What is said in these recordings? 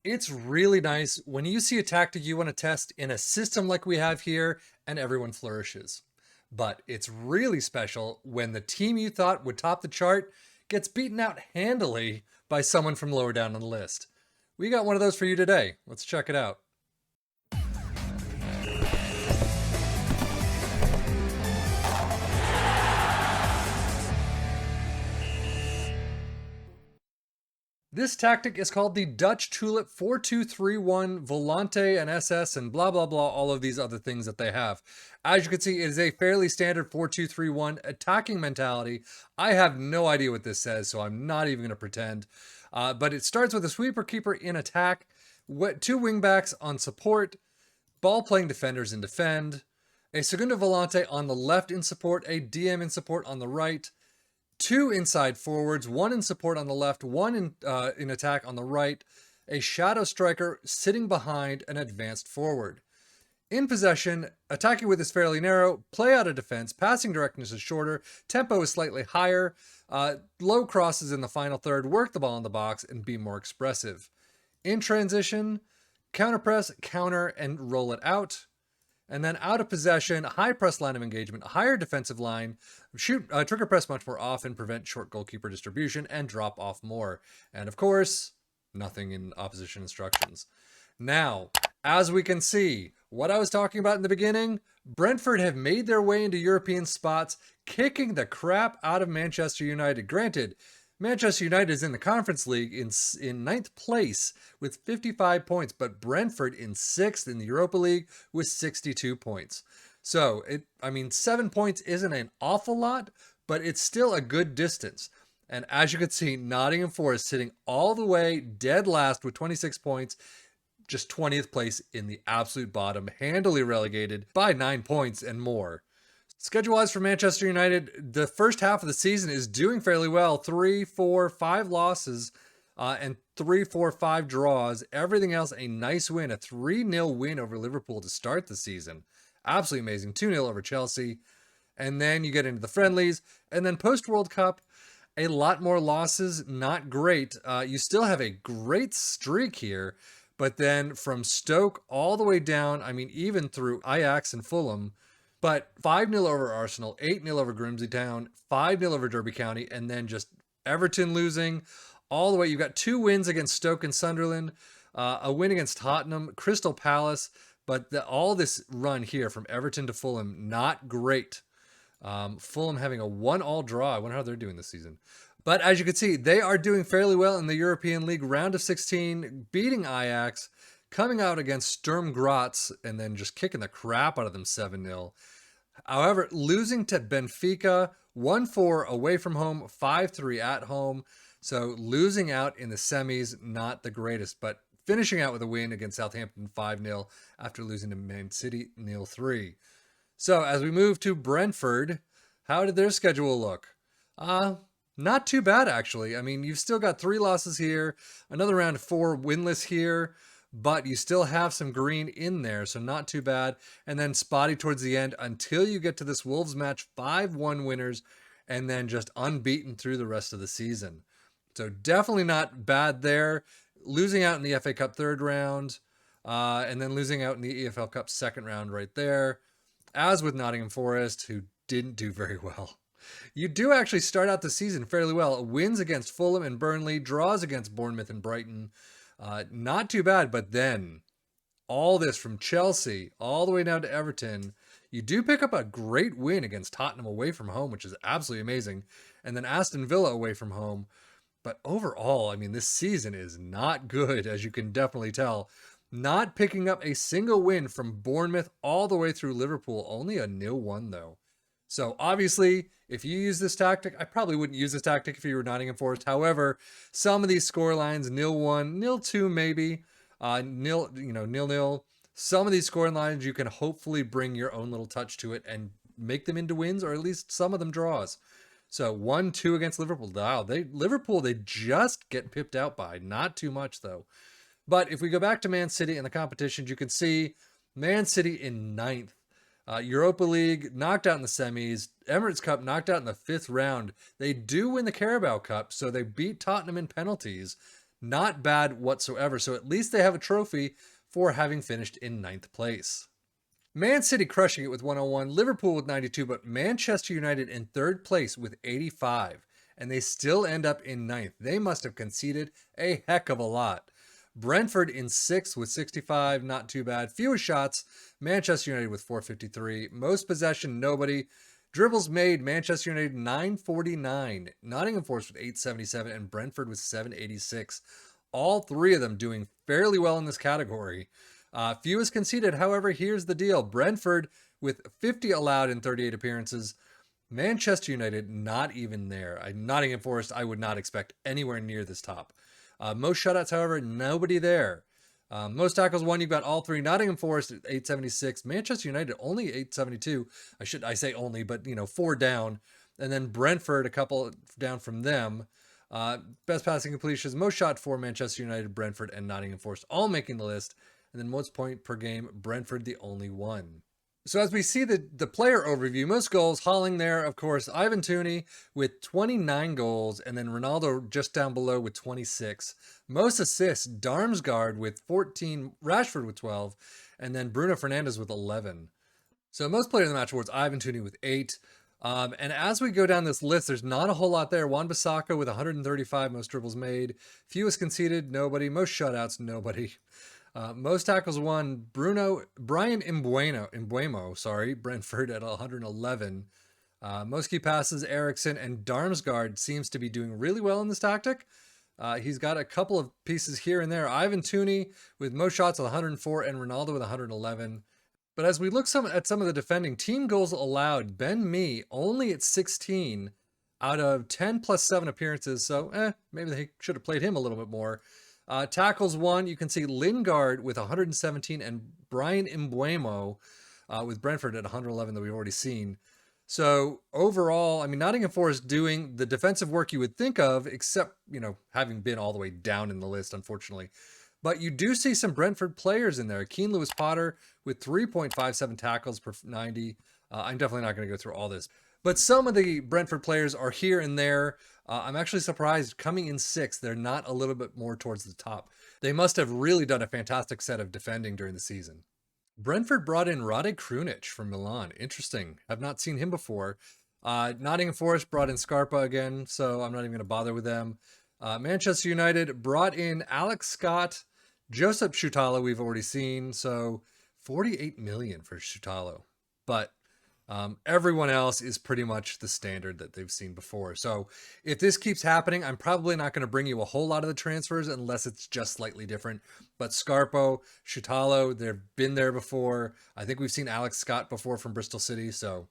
It's really nice when you see a tactic you want to test in a system like we have here and everyone flourishes. But it's really special when the team you thought would top the chart gets beaten out handily by someone from lower down on the list. We got one of those for you today. Let's check it out. This tactic is called the Dutch Tulip 4231 Volante and SS and blah blah blah, all of these other things that they have. As you can see, it is a fairly standard 4231 attacking mentality. I have no idea what this says, so I'm not even going to pretend. But it starts with a sweeper keeper in attack, two wingbacks on support, ball playing defenders in defend, a Segundo Volante on the left in support, a DM in support on the right, two inside forwards, one in support on the left, one in attack on the right, a shadow striker sitting behind an advanced forward. In possession, attacking width is fairly narrow, play out of defense, passing directness is shorter, tempo is slightly higher, low crosses in the final third, work the ball in the box, and be more expressive. In transition, counter press, counter, and roll it out. And then out of possession, high press line of engagement, higher defensive line, trigger press much more often, prevent short goalkeeper distribution, and drop off more. And of course, nothing in opposition instructions. Now, as we can see, what I was talking about in the beginning, Brentford have made their way into European spots, kicking the crap out of Manchester United. Granted, Manchester United is in the Conference League in ninth place with 55 points, but Brentford in 6th in the Europa League with 62 points. So, 7 points isn't an awful lot, but it's still a good distance. And as you can see, Nottingham Forest sitting all the way dead last with 26 points, just 20th place in the absolute bottom, handily relegated by 9 points and more. Schedule-wise for Manchester United, the first half of the season is doing fairly well. 3, 4, 5 losses and 3, 4, 5 draws. Everything else, a nice win. A 3-0 win over Liverpool to start the season. Absolutely amazing. 2-0 over Chelsea. And then you get into the friendlies. And then post-World Cup, a lot more losses. Not great. You still have a great streak here. But then from Stoke all the way down, even through Ajax and Fulham, but 5-0 over Arsenal, 8-0 over Grimsby Town, 5-0 over Derby County, and then just Everton losing all the way. You've got 2 wins against Stoke and Sunderland, a win against Tottenham, Crystal Palace, but all this run here from Everton to Fulham, not great. Fulham having a 1-1 draw. I wonder how they're doing this season. But as you can see, they are doing fairly well in the European League round of 16, beating Ajax, coming out against Sturm Graz and then just kicking the crap out of them 7-0. However, losing to Benfica 1-4 away from home, 5-3 at home. So losing out in the semis, not the greatest, but finishing out with a win against Southampton 5-0 after losing to Man City 0-3. So as we move to Brentford, how did their schedule look? Not too bad, actually. You've still got 3 losses here, another round of 4 winless here, but you still have some green in there, so not too bad. And then spotty towards the end until you get to this Wolves match, 5-1 winners, and then just unbeaten through the rest of the season. So definitely not bad there. Losing out in the FA Cup 3rd round, and then losing out in the EFL Cup 2nd round right there. As with Nottingham Forest, who didn't do very well. You do actually start out the season fairly well. Wins against Fulham and Burnley, draws against Bournemouth and Brighton. Not too bad, but then all this from Chelsea all the way down to Everton. You do pick up a great win against Tottenham away from home, which is absolutely amazing. And then Aston Villa away from home. But overall, this season is not good, as you can definitely tell. Not picking up a single win from Bournemouth all the way through Liverpool. Only a 0-1 though. So obviously, if you use this tactic, I probably wouldn't use this tactic if you were Nottingham Forest. However, some of these score lines, 0-1, 0-2 maybe, 0-0. Some of these scoring lines, you can hopefully bring your own little touch to it and make them into wins, or at least some of them draws. So 1-2 against Liverpool. Wow, they just get pipped out by. Not too much though. But if we go back to Man City and the competitions, you can see Man City in 9th. Europa League knocked out in the semis. Emirates Cup knocked out in the 5th round. They do win the Carabao Cup, so they beat Tottenham in penalties. Not bad whatsoever. So at least they have a trophy for having finished in 9th place. Man City crushing it with 101, Liverpool with 92, but Manchester United in 3rd place with 85. And they still end up in 9th. They must have conceded a heck of a lot. Brentford in 6th with 65, not too bad. Fewest shots, Manchester United with 453. Most possession, nobody. Dribbles made, Manchester United 949. Nottingham Forest with 877 and Brentford with 786. All three of them doing fairly well in this category. Fewest conceded, however, here's the deal. Brentford with 50 allowed in 38 appearances. Manchester United not even there. Nottingham Forest I would not expect anywhere near this top. Most shutouts, however, nobody there. Most tackles won, you've got all three. Nottingham Forest at 876. Manchester United only 872. I say only, but 4 down. And then Brentford a couple down from them. Best passing completions, most shot for Manchester United, Brentford, and Nottingham Forest all making the list. And then most point per game, Brentford the only one. So as we see the player overview, most goals, hauling there, of course, Ivan Toney with 29 goals, and then Ronaldo just down below with 26. Most assists, Darmsgaard with 14, Rashford with 12, and then Bruno Fernandes with 11. So most player of the match awards, Ivan Toney with 8. And as we go down this list, there's not a whole lot there. Wan-Bissaka with 135, most dribbles made. Fewest conceded, nobody. Most shutouts, nobody. Most tackles won, Brian Mbeumo, Brentford at 111. Most key passes, Eriksson, and Darmsgaard seems to be doing really well in this tactic. He's got a couple of pieces here and there. Ivan Toney with most shots at 104 and Ronaldo with 111. But as we look at some of the defending, team goals allowed, Ben Mee only at 16 out of 10 plus 7 appearances. So maybe they should have played him a little bit more. Tackles won, you can see Lingard with 117 and Brian Mbeumo with Brentford at 111 that we've already seen. So overall, Nottingham Forest doing the defensive work you would think of, except, having been all the way down in the list, unfortunately. But you do see some Brentford players in there. Keane Lewis-Potter with 3.57 tackles per 90. I'm definitely not going to go through all this. But some of the Brentford players are here and there. I'm actually surprised coming in 6th, they're not a little bit more towards the top. They must have really done a fantastic set of defending during the season. Brentford brought in Rade Krunic from Milan. Interesting. I've not seen him before. Nottingham Forest brought in Scarpa again, so I'm not even going to bother with them. Manchester United brought in Alex Scott, Joseph Schutalo we've already seen, so 48 million for Schutalo. But everyone else is pretty much the standard that they've seen before. So if this keeps happening, I'm probably not going to bring you a whole lot of the transfers unless it's just slightly different. But Scarpo, Schutalo, they've been there before. I think we've seen Alex Scott before from Bristol City. So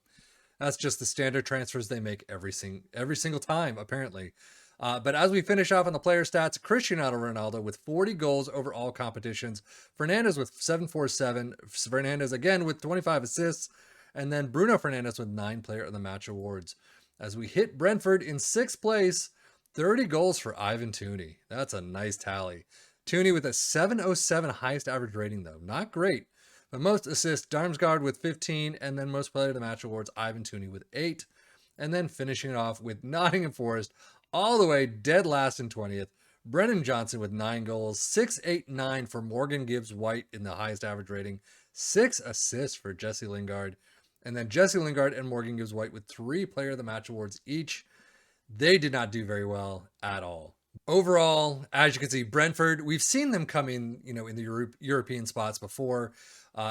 that's just the standard transfers they make every single time, apparently. But as we finish off on the player stats, Cristiano Ronaldo with 40 goals over all competitions. Fernandes with 747. Fernandes again with 25 assists. And then Bruno Fernandes with 9 player of the match awards. As we hit Brentford in 6th place, 30 goals for Ivan Toney. That's a nice tally. Toney with a 707 highest average rating though. Not great. But most assists, Darmsgaard with 15. And then most player of the match awards, Ivan Toney with 8. And then finishing it off with Nottingham Forest all the way dead last in 20th. Brennan Johnson with 9 goals. 689 for Morgan Gibbs White in the highest average rating. 6 assists for Jesse Lingard. And then Jesse Lingard and Morgan Gibbs White with 3 player of the match awards each. They did not do very well at all. Overall, as you can see, Brentford, we've seen them come in, in the European spots before.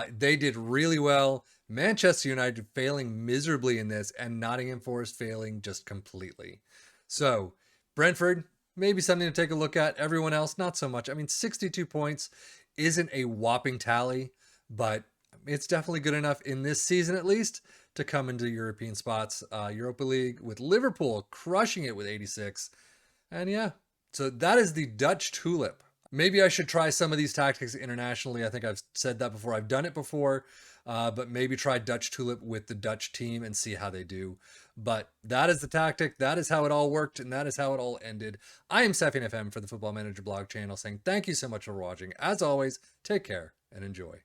They did really well. Manchester United failing miserably in this, and Nottingham Forest failing just completely. So Brentford, maybe something to take a look at. Everyone else, not so much. 62 points isn't a whopping tally, but it's definitely good enough in this season, at least, to come into European spots. Europa League with Liverpool crushing it with 86. And yeah, so that is the Dutch Tulip. Maybe I should try some of these tactics internationally. I think I've said that before. I've done it before, but maybe try Dutch Tulip with the Dutch team and see how they do. But that is the tactic. That is how it all worked, and that is how it all ended. I am Seffian FM for the Football Manager blog channel saying thank you so much for watching. As always, take care and enjoy.